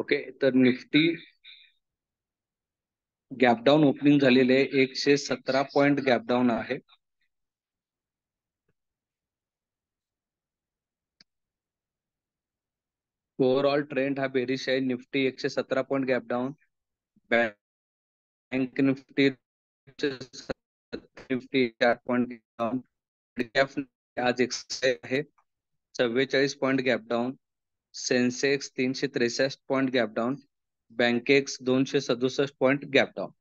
Okay, तर Nifty gap down opening झालेले आहे, 117 पॉइंट गॅप डाऊन आहे. ओव्हरऑल ट्रेंड हा बेरिश आहे. Nifty 117 point gap down, bank Nifty Nifty 4 point gap down, आज आहे 44 point gap down, Sensex 363 point gap down, Bankex 267 point gap down.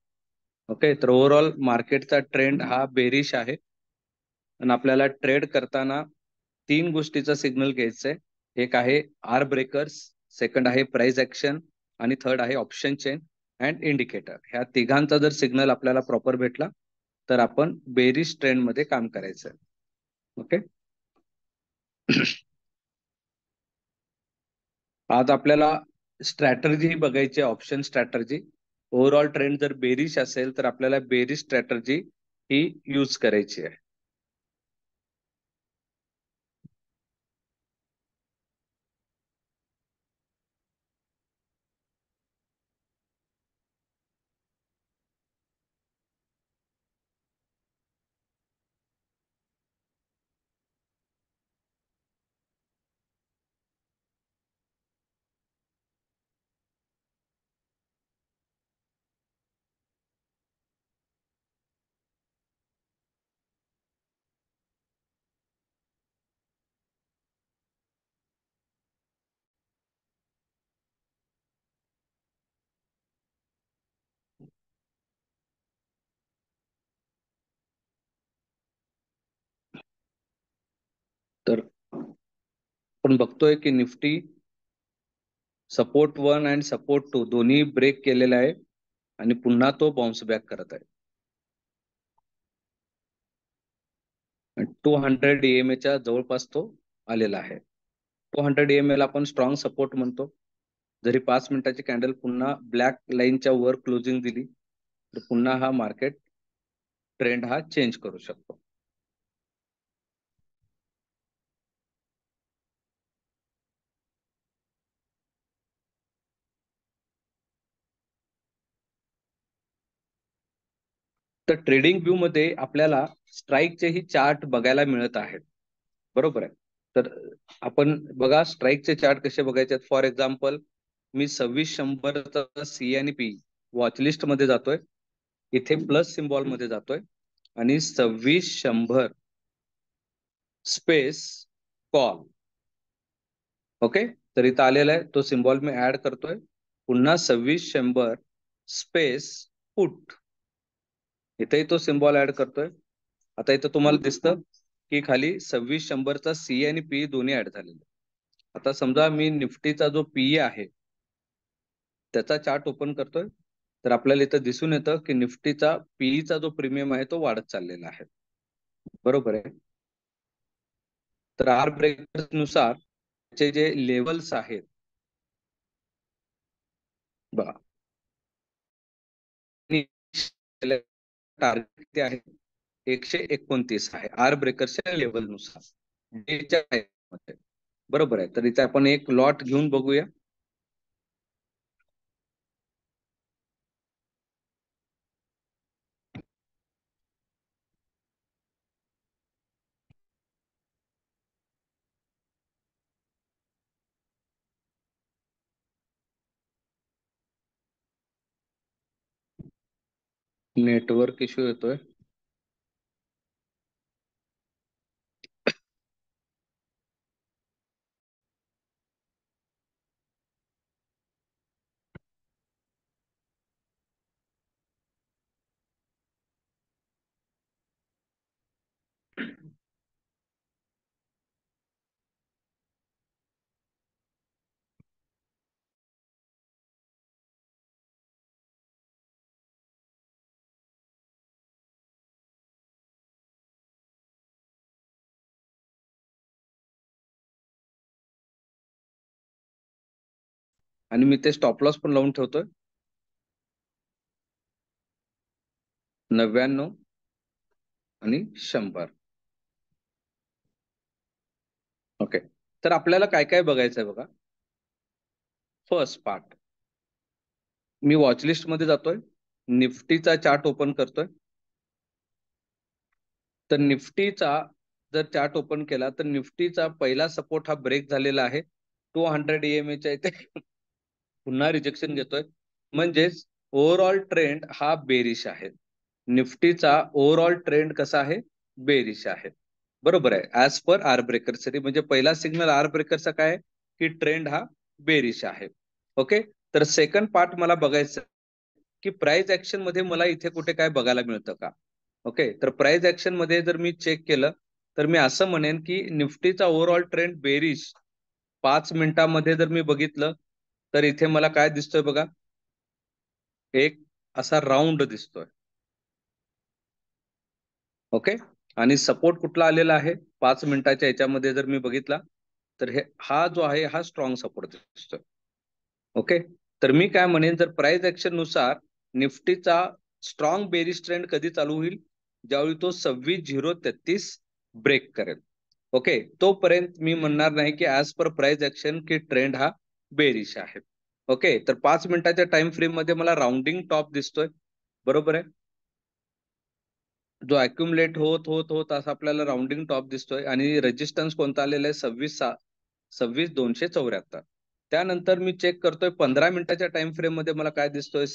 Okay, तर overall मार्केटचा trend हा बेरिश आहे आणि आपल्याला ट्रेड करताना 3 गोष्टीचा सिग्नल घ्यायचा आहे. एक आहे आर ब्रेकर्स, सेकंड आहे प्राइस ऍक्शन आणि थर्ड आहे ऑप्शन चेन अँड इंडिकेटर. ह्या तिघांचा जर सिग्नल आपल्याला प्रॉपर भेटला तर आपण बेरिश ट्रेंड मध्ये काम करायचं आहे. ओके, आज आपल्याला स्ट्रॅटर्जी बघायची, ऑप्शन स्ट्रॅटर्जी. ओव्हरऑल ट्रेंड जर बेरिश असेल तर आपल्याला बेरिश स्ट्रॅटर्जी ही यूज करायची आहे. तर आपण बघतोय की निफ्टी सपोर्ट 1 अँड सपोर्ट 2 दोन्ही ब्रेक केलेला आहे आणि पुन्हा तो बाउन्स बॅक करत आहे. 200 EMA च्या जवळपास तो आलेला आहे. 200 EMA ला आपण स्ट्रॉंग सपोर्ट म्हणतो. जरी 5 मिनिटाची कॅन्डल पुन्हा ब्लॅक लाईनच्या वर क्लोजिंग दिली तर पुन्हा हा मार्केट ट्रेंड हा चेंज करू शकतो. तर ट्रेडिंग व्यू मध्ये आपल्याला स्ट्राईकचेही चार्ट बघायला मिळत आहेत. बरोबर आहे. तर आपण बघा स्ट्राईकचे चार्ट कसे बघायचे. फॉर एक्झाम्पल मी 2600 सी आणि पी वॉचलिस्ट मध्ये जातोय, इथे प्लस सिम्बॉल मध्ये जातोय आणि 2600 स्पेस कॉल. ओके, तर इथं आलेला आहे तो सिम्बॉल मी ऍड करतोय. पुन्हा 2600 स्पेस पुट, इथेही तो सिम्बॉल ऍड करतोय. आता इथं तुम्हाला दिसतं की खाली 2600चा सी आणि पी दोन्ही ऍड झालेले. आता समजा मी निफ्टीचा जो पी आहे त्याचा चार्ट ओपन करतोय तर आपल्याला इथं दिसून येतं की निफ्टीचा पीईचा जो प्रीमियम आहे तो वाढत चाललेला आहे. बरोबर आहे. तर आर ब्रेकर्स नुसार त्याचे जे लेवल्स आहेत बघा, टार्गेट किती आहे, 129 आहे आर ब्रेकर्सच्या लेवल नुसार. बरोबर आहे. तर इथे आपण एक लॉट घेऊन बघूया. नेटवर्क इश्यू येतोय. आणि मी ते स्टॉप लॉस पण लावून ठेवतोय 99 आणि 100. ओके, तर आपल्याला काय काय बघायचं आहे बघा. फर्स्ट पार्ट, मी वॉचलिस्ट मध्ये जातोय, निफ्टीचा चार्ट ओपन करतोय. तर निफ्टीचा जर चार्ट ओपन केला तर निफ्टीचा पहिला सपोर्ट हा ब्रेक झालेला आहे. 200 EMA च्या इथे पुन्हा रिजेक्शन घेतोय, म्हणजेच ओव्हरऑल ट्रेंड हा बेरिश आहे. निफ्टीचा ओव्हरऑल ट्रेंड कसा आहे? बेरिश आहे. बरोबर आहे, ऍज पर आर ब्रेकर सिरी. म्हणजे पहिला सिग्नल आर ब्रेकरचा काय आहे की ट्रेंड हा बेरिश आहे. ओके, तर सेकंड पार्ट मला बघायचं की प्राइस ऍक्शन मध्ये मला इथे कुठे काय बघायला मिळतं का. ओके, तर प्राइस ऍक्शन मध्ये जर मी चेक केलं तर मी असं म्हणेन की निफ्टीचा ओव्हरऑल ट्रेंड बेरिश 5 मिनिटांमध्ये जर मी बघितलं तर इथे मला काय दिसतोय बघा, एक असा राऊंड दिसतोय. ओके, आणि सपोर्ट कुठला आलेला आहे 5 मिनिटाच्या याच्यामध्ये जर मी बघितला तर हा जो आहे हा स्ट्रॉंग सपोर्ट दिसतोय. ओके, तर मी काय म्हणेन, जर प्राइस ऍक्शन नुसार निफ्टीचा स्ट्रॉंग बेरिश ट्रेंड कधी चालू होईल? ज्यावेळी तो 26,033 ब्रेक करेल. ओके, तोपर्यंत मी म्हणणार नाही की ऍज पर प्राइस ऍक्शन की ट्रेंड हा बेरिश आहे. ओके, तर 5 मिनिटाच्या टाइम फ्रेम मध्ये मला राउंडिंग टॉप दिसतोय. बरोबर आहे, जो अक्युमुलेट होत होत होत असं आपल्याला राउंडिंग टॉप दिसतोय. आणि रेजिस्टन्स कोणता आलेला आहे? 26,274. त्यानंतर मी चेक करतोय 15 मिनिटाच्या टाइम फ्रेम मध्ये मला काय दिसतोय.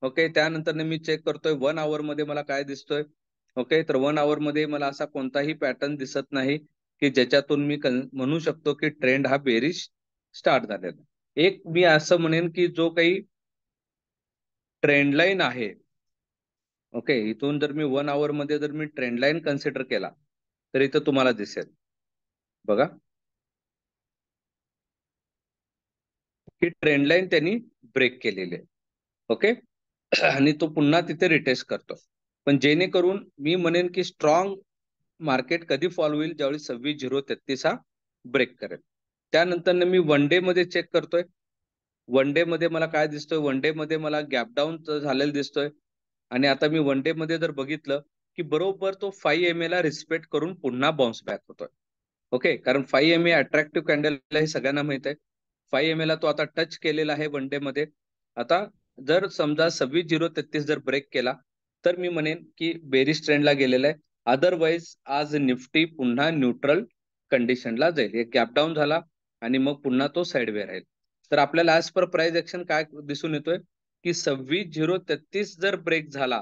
ओके, त्यानंतर मी चेक करतोय 1 आवर मध्ये मला काय दिसतोय. ओके, तर 1 आवर मध्ये मला असा कोणताही पॅटर्न दिसत नाही की ज्याच्यातून मी म्हणू शकतो की ट्रेंड हा बेरिश स्टार्ट झालेला. एक मी असं म्हणेन की जो काही ट्रेंड लाईन आहे, ओके, इथून जर मी 1 आवर मध्ये जर मी ट्रेंड लाईन कन्सिडर केला तर इथं तुम्हाला दिसेल बघा की ट्रेंड लाईन त्यांनी ब्रेक केलेली आहे. ओके, आणि तो पुन्हा तिथे रिटेस्ट करतो. पण जेणेकरून मी म्हणेन की स्ट्रॉंग मार्केट कधी फॉल होईल? ज्यावेळी 26,033 हा ब्रेक करेल. त्यानंतर मी वन डे मध्ये चेक करतोय. वन डे मध्ये मला काय दिसतोय? वन डे मध्ये मला गॅप डाऊन झालेला दिसतोय. आणि आता मी वन डे मध्ये जर बघितलं की बरोबर तो 5 MA ला रिस्पेक्ट करून पुन्हा बाउन्स बॅक होतोय. ओके, कारण 5 MA अट्रॅक्टिव्ह कॅन्डल हे सगळ्यांना माहित आहे. 5 MA ला तो आता टच केलेला आहे वन डे मध्ये. आता जर समजा 26,033 जर ब्रेक केला तर मी म्हणेन की बेरिश ट्रेंडला गेलेला आहे. अदरवाईज आज निफ्टी पुन्हा न्यूट्रल कंडिशनला जाईल. एक गॅप डाऊन झाला आणि मग पुन्हा तो साईडवे राहील. तर आपल्याला ऍज पर प्राइस ऍक्शन काय दिसून येतोय की 26,033 जर ब्रेक झाला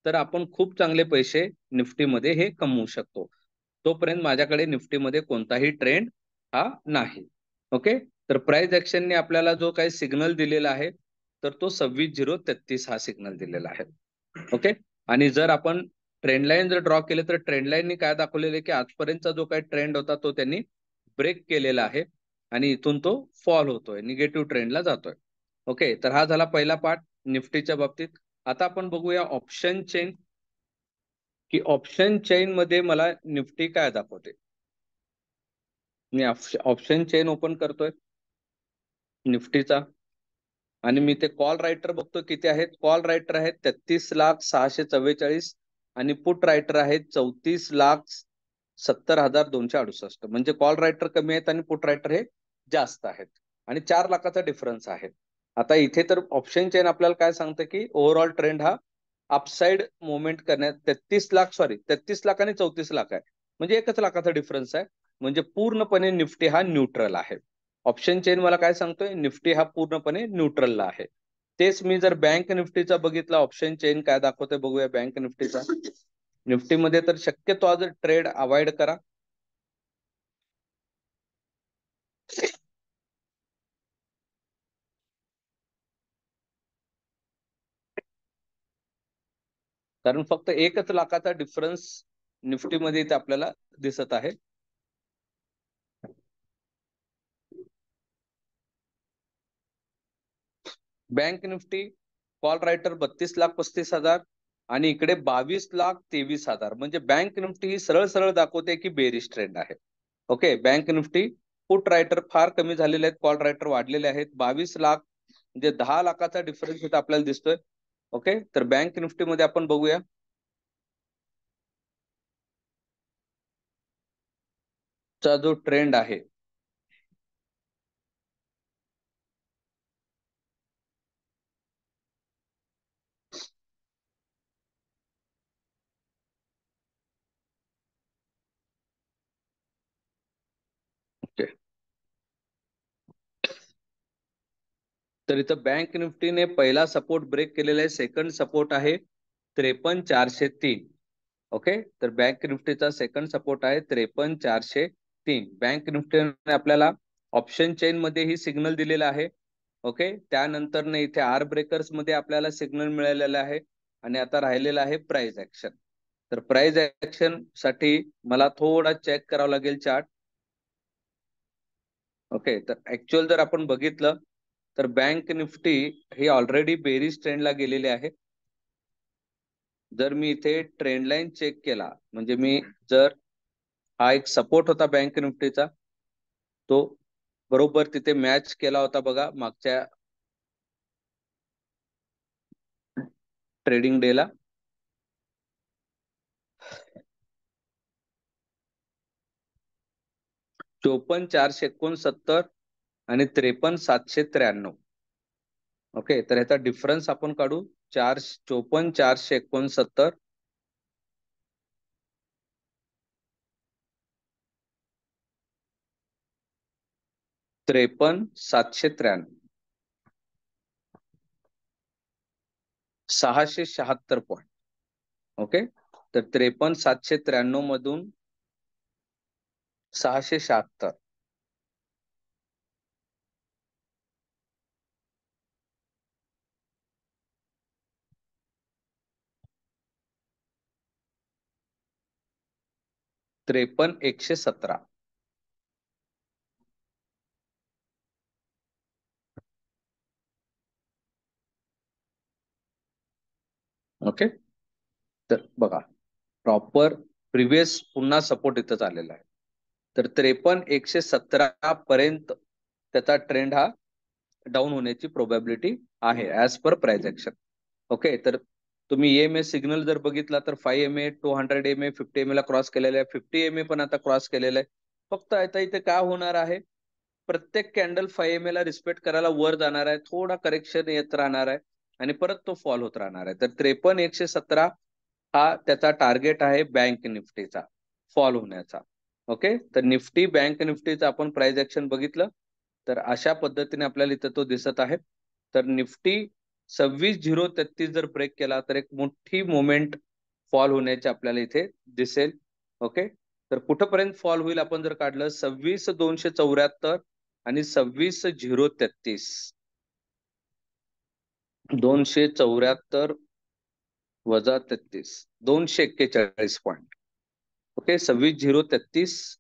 तर आपण खूप चांगले पैसे निफ्टीमध्ये हे कमवू शकतो. तोपर्यंत माझ्याकडे निफ्टीमध्ये कोणताही ट्रेंड हा नाही. ओके, तर प्राइस ऍक्शनने आपल्याला जो काही सिग्नल दिलेला आहे तर तो 26,033 हा सिग्नल दिलेला आहे. ओके, आणि जर आपण ट्रेंड लाईन जर ड्रॉ केले तर ट्रेंड लाईननी काय दाखवलेलं आहे की आजपर्यंतचा जो काही ट्रेंड होता तो त्यांनी ब्रेक केलेला आहे आणि इथून तो फॉल होतोय, निगेटिव्ह ट्रेंडला जातोय. ओके, तर हा झाला पहिला पार्ट निफ्टीच्या बाबतीत. आता आपण बघूया ऑप्शन चेन, की ऑप्शन चेन मध्ये मला निफ्टी काय दाखवते. मी ऑप्शन चेन ओपन करतोय निफ्टीचा आणि मी ते कॉल रायटर बघतो किती आहेत. कॉल रायटर आहेत 33,644 आणि पुट रायटर आहेत 34,70,268. म्हणजे कॉल रायटर कमी आहेत आणि पुट रायटर हे जास्त आहेत आणि 4 लाखाचा डिफरन्स आहे. आता इथे तर ऑप्शन चेन आपल्याला काय सांगतं की ओव्हरऑल ट्रेंड हा अपसाइड मुवमेंट करण्यात 33 लाख आणि 34 लाख आहे. म्हणजे 1 लाखाचा डिफरन्स आहे. म्हणजे पूर्णपणे निफ्टी हा न्यूट्रल आहे. ऑप्शन चेन मला काय सांगतोय? निफ्टी हा पूर्णपणे न्यूट्रलला आहे. तेच मी जर बँक निफ्टीचा बघितला, ऑप्शन चेन काय दाखवतोय बघूया बँक निफ्टीचा. निफ्टीमध्ये तर शक्यतो आज ट्रेड अवॉइड करा. कारण फक्त 1 लाखाचा डिफरन्स निफ्टीमध्ये इथे आपल्याला दिसत आहे. बँक निफ्टी कॉल रायटर 32,35,000 आणि इकडे 22,23,000. म्हणजे बँक निफ्टी ही सरळ सरळ दाखवते की बेरिश ट्रेंड आहे. Okay, bank Nifty put writer फार कमी झालेले आहेत, कॉल रायटर वाढलेले आहेत. 22 लाख म्हणजे 10 लाखाचा डिफरन्स इथे आपल्याला दिसतोय. ओके, तर बँक निफ्टीमध्ये आपण बघूया चा जो ट्रेंड आहे ओके, तर इथं बँक निफ्टीने पहिला सपोर्ट ब्रेक केलेला आहे. सेकंड सपोर्ट आहे 53,403. ओके, तर बँक निफ्टीचा सेकंड सपोर्ट आहे 53,403. बँक निफ्टीने आपल्याला ऑप्शन चेन मध्ये ही सिग्नल दिलेला आहे. ओके, त्यानंतर इथे आर ब्रेकर्स मध्ये आपल्याला सिग्नल मिळालेला आहे. आणि आता राहिलेला आहे प्राइस ऍक्शन. तर प्राइस ऍक्शन साठी मला थोडा चेक करावं लागेल चार्ट. ओके, तर ऍक्च्युअल जर आपण बघितलं तर बँक निफ्टी ही ऑलरेडी बेरिश ट्रेंडला गेलेली आहे. जर मी इथे ट्रेंड लाईन चेक केला, म्हणजे मी जर हा एक सपोर्ट होता बँक निफ्टीचा, तो बरोबर तिथे मॅच केला होता बघा मागच्या ट्रेडिंग डे ला. 54,469 आणि 53,793. ओके, तर ह्याचा डिफरन्स आपण काढू. 54,469 53,793 676 पॉईंट. ओके, तर 53,793 मधून 676. त्रेपन्न 117. ओके, तर बघा प्रॉपर प्रिव्हियस पुन्हा सपोर्ट इथं आलेला आहे. तर 53,117 पर्यंत त्याचा ट्रेंड हा डाऊन होण्याची प्रोबॅबिलिटी आहे as per price action. Okay, तर तुम्ही EMA सिग्नल जर बघितला तर 5 MA 200 MA 50 MA ला क्रॉस केलेला आहे. 50 MA पण आता क्रॉस केलेला आहे. फक्त आता इथे काय होणार आहे, प्रत्येक कॅन्डल 5 MA ला रिस्पेक्ट करायला वर जाणार आहे, थोडा करेक्शन येत राहणार आहे आणि परत तो फॉल होत राहणार आहे. तर 53,117 हा त्याचा टार्गेट आहे बँक निफ्टीचा फॉल होण्याचा. ओके, तर निफ्टी बँक निफ्टीचा आपण प्राइस ऍक्शन बघितलं तर अशा पद्धतीने आपल्याला इथं तो दिसत आहे. तर निफ्टी 26,033 जर ब्रेक केला तर एक मोठी मोमेंट फॉल होण्याची आपल्याला इथे दिसेल. ओके, तर कुठपर्यंत फॉल होईल आपण जर काढलं 26,274 आणि 26,033. 274 वजा 33 241 पॉईंट. ओके, 26,033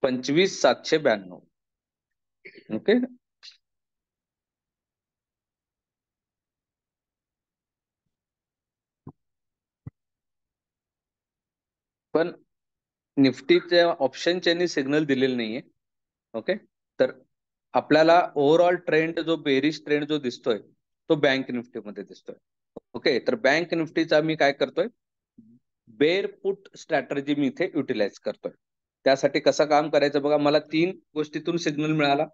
25,792. ओके, पण निफ्टीच्या ऑप्शन चेननी सिग्नल दिलेले नाहीये. ओके, तर आपल्याला ओव्हरऑल ट्रेंड जो बेरिश ट्रेंड जो दिसतोय तो बँक निफ्टीमध्ये दिसतोय. ओके, तर बँक निफ्टीचा मी काय करतोय, बेअर पुट स्ट्रॅटर्जी मी इथे युटिलाइज करतोय. त्यासाठी कसं काम करायचं बघा, मला 3 गोष्टीतून सिग्नल मिळाला.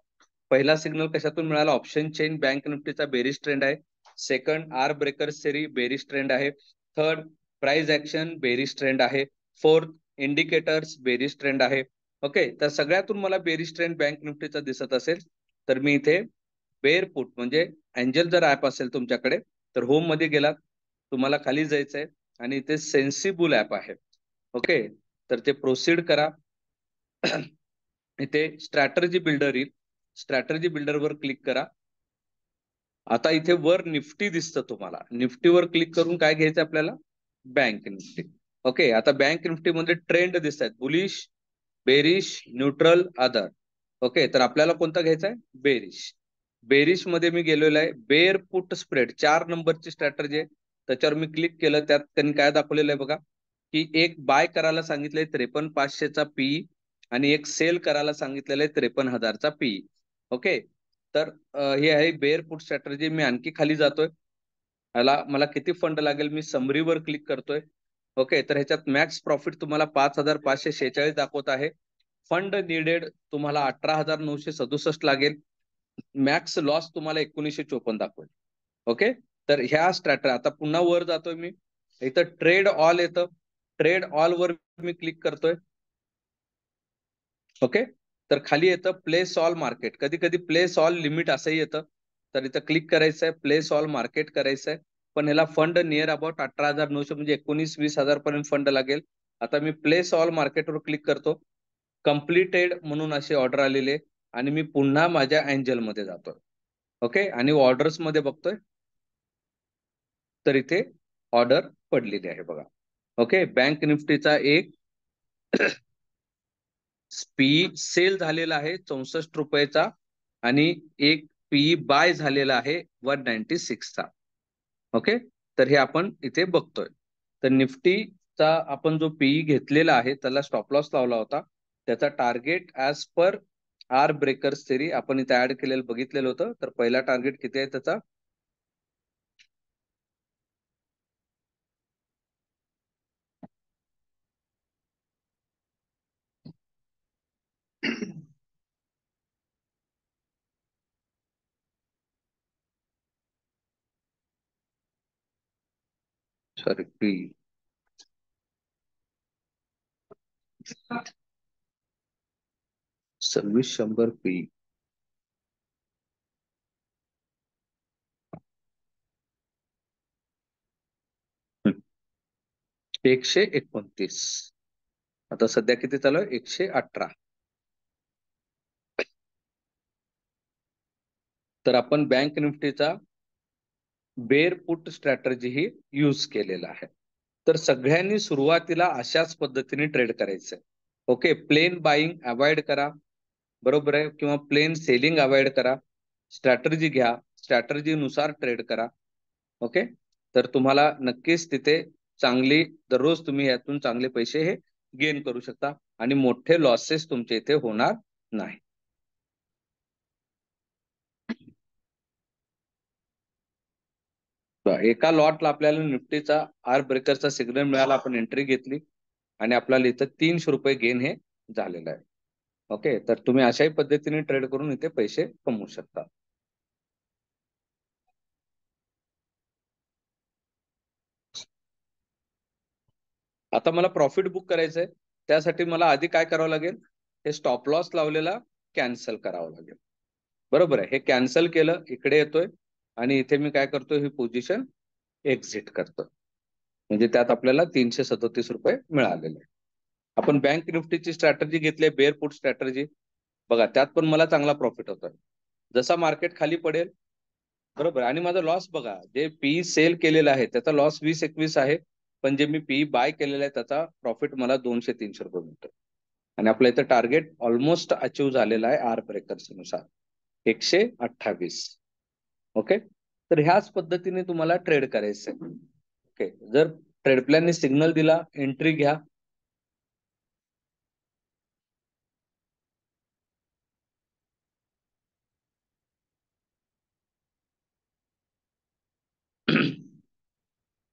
पहिला सिग्नल कशातून मिळाला, ऑप्शन चेन बँक निफ्टीचा बेरिश ट्रेंड आहे. सेकंड आर ब्रेकर सेरी बेरिश ट्रेंड आहे. Third price action bearish trend आहे. फोर्थ इंडिकेटर्स बेरिश ट्रेंड आहे. ओके, तर सगळ्यातून मला बेरिश ट्रेंड बँक निफ्टीचा दिसत असेल तर मी इथे बेअर पुट म्हणजे एंजल जर ऍप असेल तुमच्याकडे तर होम मध्ये गेलात, तुम्हाला खाली जायचंय आणि इथे सेन्सिबल ऍप आहे. ओके, तर ते प्रोसीड करा. इथे स्ट्रॅटर्जी बिल्डर येईल, स्ट्रॅटर्जी बिल्डर वर क्लिक करा. आता इथे वर निफ्टी दिसतं तुम्हाला, निफ्टीवर क्लिक करून काय घ्यायचं आपल्याला, बँक निफ्टी. ओके, आता बँक निफ्टी मध्ये ट्रेंड दिसत आहेत, bullish, bearish, neutral, other. Okay, तर आपल्याला कोणता घ्यायचा आहे, बेरिश. बेरिश मध्ये मी गेलेलो आहे. बेअर पुट स्प्रेड 4 नंबरची स्ट्रॅटर्जी आहे, त्याच्यावर मी क्लिक केलं. त्यात त्यांनी काय दाखवलेलं आहे बघा, की एक बाय करायला सांगितलंय 53,500चा पीई आणि एक सेल करायला सांगितलेलं आहे 53,000चा पीई. ओके, तर हे आहे बेअर पुट स्ट्रॅटर्जी. मी आणखी खाली जातोय, ह्याला मला किती फंड लागेल, मी समरीवर क्लिक करतोय. ओके, तर ह्याच्यात मॅक्स प्रॉफिट तुम्हाला 5,546 दाखवत आहे. फंड निडेड तुम्हाला 18,967 लागेल. मॅक्स लॉस तुम्हाला 1954 दाखवेल. ओके, तर ह्या स्ट्रॅटर्जी आता पुन्हा वर जातोय मी, इथं ट्रेड ऑल येतं. Trade all were me click करतोय. ओके, तर खाली येतं प्लेस ऑल मार्केट. कधी कधी प्लेस ऑल लिमिट असंही येतं, तर इथं क्लिक करायचं आहे, प्लेस ऑल मार्केट करायचं आहे. पण याला फंड नियर अबाउट 18,900 म्हणजे 19-20 हजार पर्यंत फंड लागेल. आता मी प्लेस ऑल मार्केटवर क्लिक करतो. कम्प्लिटेड म्हणून अशी ऑर्डर आलेली, आणि मी पुन्हा माझ्या अँजल मध्ये जातोय. ओके, आणि ऑर्डर्स मध्ये बघतोय, तर इथे ऑर्डर पडलेली आहे बघा. ओके, बँक निफ्टीचा एक पी सेल झालेला आहे 64 रुपयाचा, आणि एक पी बाय झालेला आहे 196 चा. ओके, तर हे आपण इथे बघतोय. तर निफ्टीचा आपण जो पीई घेतलेला आहे त्याला स्टॉप लॉस लावला होता. त्याचा target as per R breakers theory आपण इथे ऍड केलेलं बघितलेलं होतं. तर पहिला टार्गेट किती आहे त्याचा? Sorry, P 2600 P 129. आता सध्या किती चालू आहे? 118. तर आपण बँक निफ्टीचा बेअर पुट स्ट्रॅटर्जी ही यूज केलेला आहे. तर सगळ्यांनी सुरुवातीला अशाच पद्धतीने ट्रेड करायचंय. ओके, प्लेन बाईंग अवॉइड करा, बरोबर आहे, किंवा प्लेन सेलिंग अवॉइड करा. स्ट्रॅटर्जी घ्या, स्ट्रॅटर्जी नुसार ट्रेड करा. ओके, तर तुम्हाला नक्कीच तिथे चांगली, दररोज तुम्ही यातून चांगले पैसे हे गेन करू शकता, आणि मोठे लॉसेस तुमचे इथे होणार नाही. एका लॉटला आपल्याला निफ्टीचा आर ब्रेकरचा सिग्नल मिळाला, आपण एंट्री घेतली, आणि आपल्याला इथं 300 रुपये गेन हे झालेलं आहे. ओके, तर तुम्ही अशाही पद्धतीने ट्रेड करून इथे पैसे कमवू शकता. आता मला प्रॉफिट बुक करायचंय, त्यासाठी मला आधी काय करावं लागेल? हे स्टॉप लॉस लावलेला कॅन्सल करावं लागेल. बरोबर आहे, हे कॅन्सल केलं, इकडे येतोय, आणि इथे मी काय करतोय? ही पोझिशन एक्झिट करतोय. म्हणजे त्यात आपल्याला 337 रुपये मिळालेले. आपण बँक निफ्टीची स्ट्रॅटर्जी घेतली, बेअर पुट स्ट्रॅटर्जी, बघा त्यात पण मला चांगला प्रॉफिट होतोय. जसा मार्केट खाली पडेल, बरोबर, आणि माझा लॉस बघा, जे पी सेल केलेला आहे त्याचा लॉस 20-21 आहे, पण जे मी पी बाय केलेला आहे त्याचा प्रॉफिट मला 200-300 रुपये मिळतो. आणि आपलं इथं टार्गेट ऑलमोस्ट अचीव झालेला आहे आर ब्रेकर्स नुसार, 128. ओके, तर ह्याच पद्धतीने तुम्हाला ट्रेड करायचंय. ओके, जर ट्रेड प्लॅनने सिग्नल दिला, एंट्री घ्या.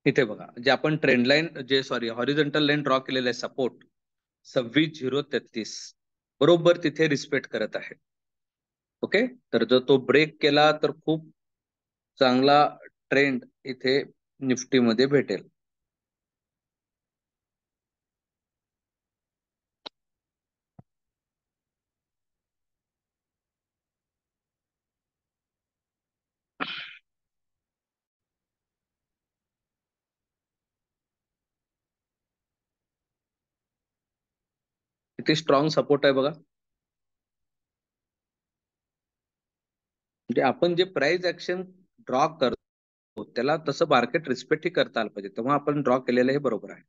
इथे बघा, जे आपण ट्रेंड लाईन, जे सॉरी हॉरिझॉन्टल लाईन ड्रॉ केलेलं आहे, सपोर्ट 26,033, बरोबर तिथे रिस्पेक्ट करत आहे. ओके, तर जर तो ब्रेक केला तर खूप चांगला ट्रेंड इथे निफ्टीमध्ये भेटेल. किती स्ट्रॉंग सपोर्ट आहे बघा. म्हणजे आपण जे प्राइस ऍक्शन ड्रॉ करतो त्याला तसं मार्केट रिस्पेक्ट ही करता आलं पाहिजे, तेव्हा आपण ड्रॉ केलेलं हे बरोबर आहे.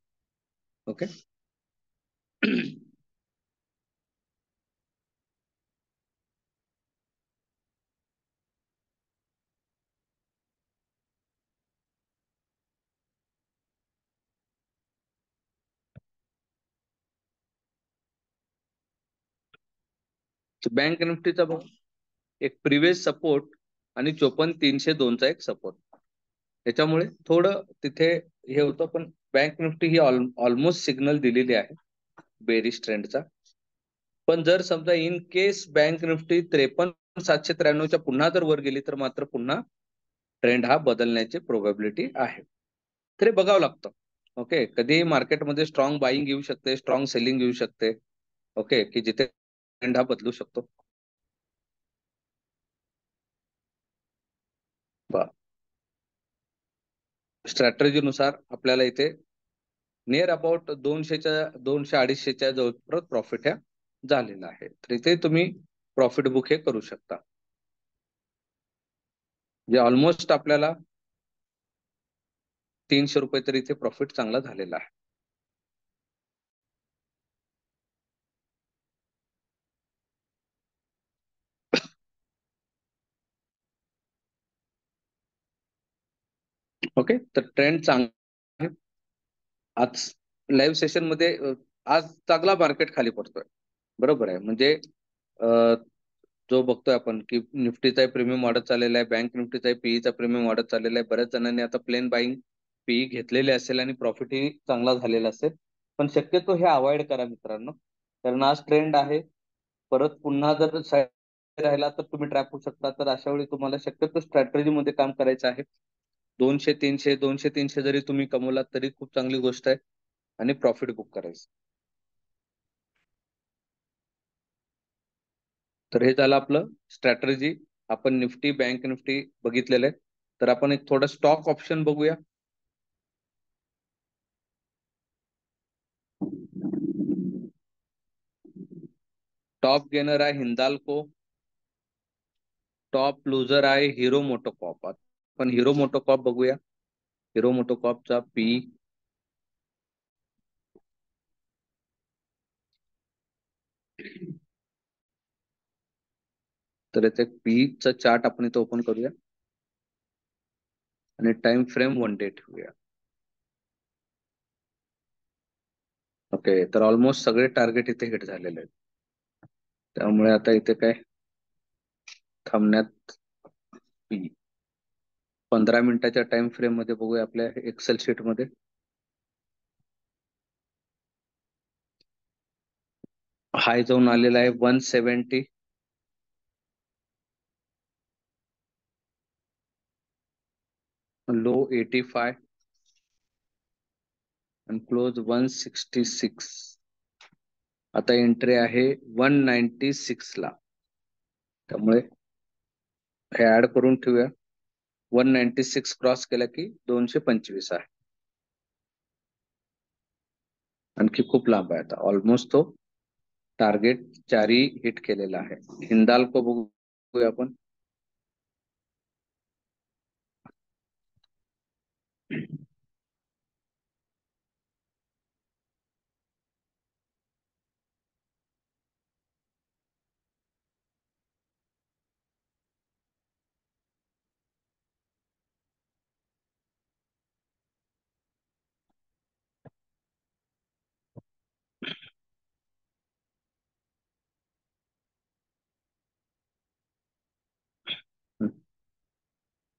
ओके. बँक निफ्टीचा बघ, एक प्रिव्हियस सपोर्ट आणि 54,302चा एक सपोर्ट, त्याच्यामुळे थोडं तिथे हे होतं, पण बँक निफ्टी ही ऑलमोस्ट सिग्नल दिलेली आहे बेरिश ट्रेंडचा. पण जर समजा इन केस बँक निफ्टी 53,793च्या पुन्हा जर वर गेली, तर मात्र पुन्हा ट्रेंड हा बदलण्याची प्रोबॅबिलिटी आहे. तरी बघावं लागतं. ओके, कधीही मार्केटमध्ये स्ट्रॉंग बाईंग येऊ शकते, स्ट्रॉंग सेलिंग येऊ शकते. ओके, की जिथे ट्रेंड हा बदलू शकतो. स्ट्रॅटर्जीनुसार आपल्याला इथे नियर अबाउट 200-200-250च्या जवळ प्रॉफिट ह्या झालेला आहे. तर इथे तुम्ही प्रॉफिट बुक हे करू शकता, जे ऑलमोस्ट आपल्याला 300 रुपये तरी इथे प्रॉफिट चांगला झालेला आहे. ओके, तर ट्रेंड चांगला आहे. आज लाईव्ह सेशन मध्ये आज चांगला मार्केट खाली पडतोय. बरोबर आहे, म्हणजे जो बघतोय आपण की निफ्टीचा प्रीमियम वाढत चाललेला आहे, बँक निफ्टीचा पीईचा प्रीमियम वाढत चाललेला आहे. बऱ्याच जणांनी आता प्लेन बाईंग पीई घेतलेले असेल आणि प्रॉफिटही चांगला झालेला असेल. पण शक्यतो हे अवॉइड करा मित्रांनो, कारण आज ट्रेंड आहे. परत पुन्हा जर राहिला तर तुम्ही ट्रॅप होऊ शकता. तर अशा वेळी तुम्हाला शक्यतो स्ट्रॅटेजी मध्ये काम करायचं आहे. 200-300 जरी तुम्ही कमवलात तरी खूप चांगली गोष्ट आहे, आणि प्रॉफिट बुक करायचं. तर हे झालं आपलं स्ट्रॅटर्जी. आपण निफ्टी बँक निफ्टी बघितलेलं आहे. तर आपण एक थोडं स्टॉक ऑप्शन बघूया. टॉप गेनर आहे हिंदाल्को, टॉप लुझर आहे हिरो मोटोकॉप. आपण हिरो मोटोकॉप बघूया. हिरो मोटोकॉपचा पी, तर याचे पी चा चार्ट आपण इथे ओपन करूया आणि टाइम फ्रेम 1 डे ठेवूया. ओके, तर ऑलमोस्ट सगळे टार्गेट इथे हिट झालेले आहेत. त्यामुळे आता इथे काय थांबण्यात, पी 15 मिनिटाच्या टाइम फ्रेम मध्ये बघूया आपल्या एक्सेल शीट मध्ये. हाय जाऊन आलेला आहे 170, लो 85 आणि क्लोज 166. आता एंट्री आहे 196 ला. त्यामुळे हे ऍड करून ठेवूया. 196 क्रॉस केला की 225 आहे. आणखी खूप लांब आहे. आता ऑलमोस्ट तो टार्गेट 4 हिट केलेला आहे. हिंदाल्को बघूया आपण.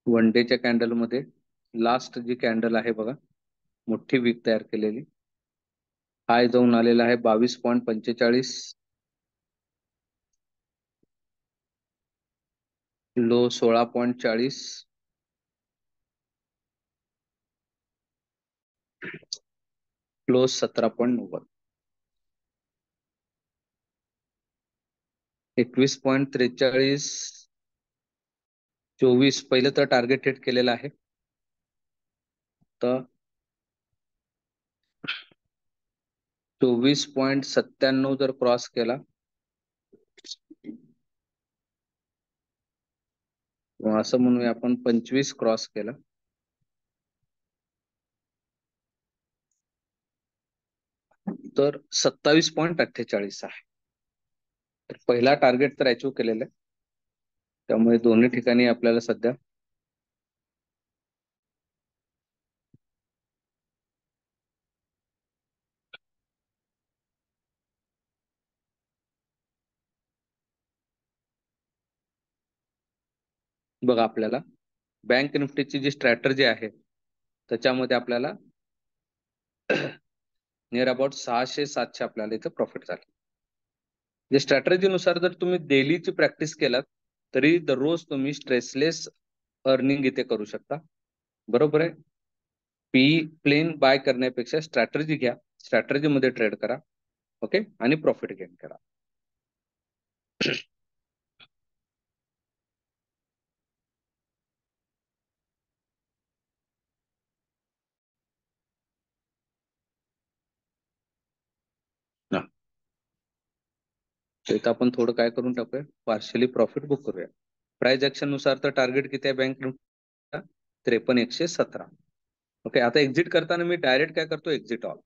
वन डेच्या कॅन्डल मध्ये लास्ट जी कॅन्डल आहे बघा, मोठी वीक तयार केलेली. हाय जाऊन आलेला आहे 22.45, लो 16.40, क्लोज 17.90, 21.43, 24 पहिलं तर टार्गेट हिट केलेलं आहे. तर 24.97 जर क्रॉस केला किंवा असं म्हणूया आपण 25 क्रॉस केला तर 27.48 आहे. तर पहिला टार्गेट तर अचीव्ह केलेला आहे. त्यामुळे दोन्ही ठिकाणी आपल्याला सध्या बघा, आपल्याला बँक निफ्टीची जी स्ट्रॅटर्जी आहे त्याच्यामध्ये आपल्याला नियर अबाउट 600-700 आपल्याला इथे प्रॉफिट झाले. जे स्ट्रॅटर्जीनुसार जर तुम्ही डेलीची प्रॅक्टिस केलात तरी दररोज तुम्ही स्ट्रेसलेस अर्निंग इथे करू शकता. बरोबर आहे. प्लेन बाय करण्यापेक्षा स्ट्रॅटर्जी घ्या, स्ट्रॅटर्जी मध्ये ट्रेड करा. ओके, आणि प्रॉफिट गेन करा. तर इथं आपण थोडं काय करून टाकूया, पार्शली प्रॉफिट बुक करूया. प्राइस ऍक्शन नुसार तर टार्गेट किती आहे बँक निफ्टी? 53,117. ओके, आता एक्झिट करताना मी डायरेक्ट काय करतो, एक्झिट ऑल.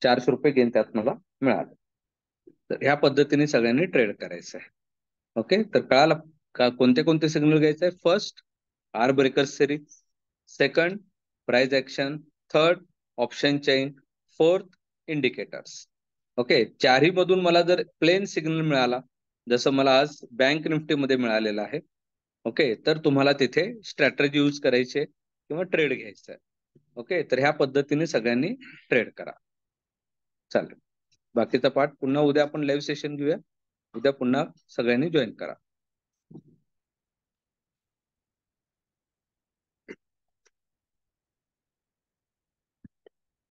400 रुपये गेन त्यात मला मिळाले. तर ह्या पद्धतीने सगळ्यांनी ट्रेड करायचं आहे. ओके, तर कळालं का कोणते कोणते सिग्नल घ्यायचे आहे? First, R breaker series. Second, price action. Third, option chain. Fourth, indicators. Okay, चारही मधून मला जर प्लेन सिग्नल मिळाला, जसं मला आज बँक निफ्टी मध्ये मिळालेलं आहे, ओके, तर तुम्हाला तिथे स्ट्रॅटर्जी यूज करायची किंवा ट्रेड घ्यायचं आहे. ओके, तर ह्या पद्धतीने सगळ्यांनी ट्रेड करा. चालेल, बाकीचा पार्ट पुन्हा उद्या आपण लाईव्ह सेशन घेऊया. उद्या पुन्हा सगळ्यांनी जॉईन करा.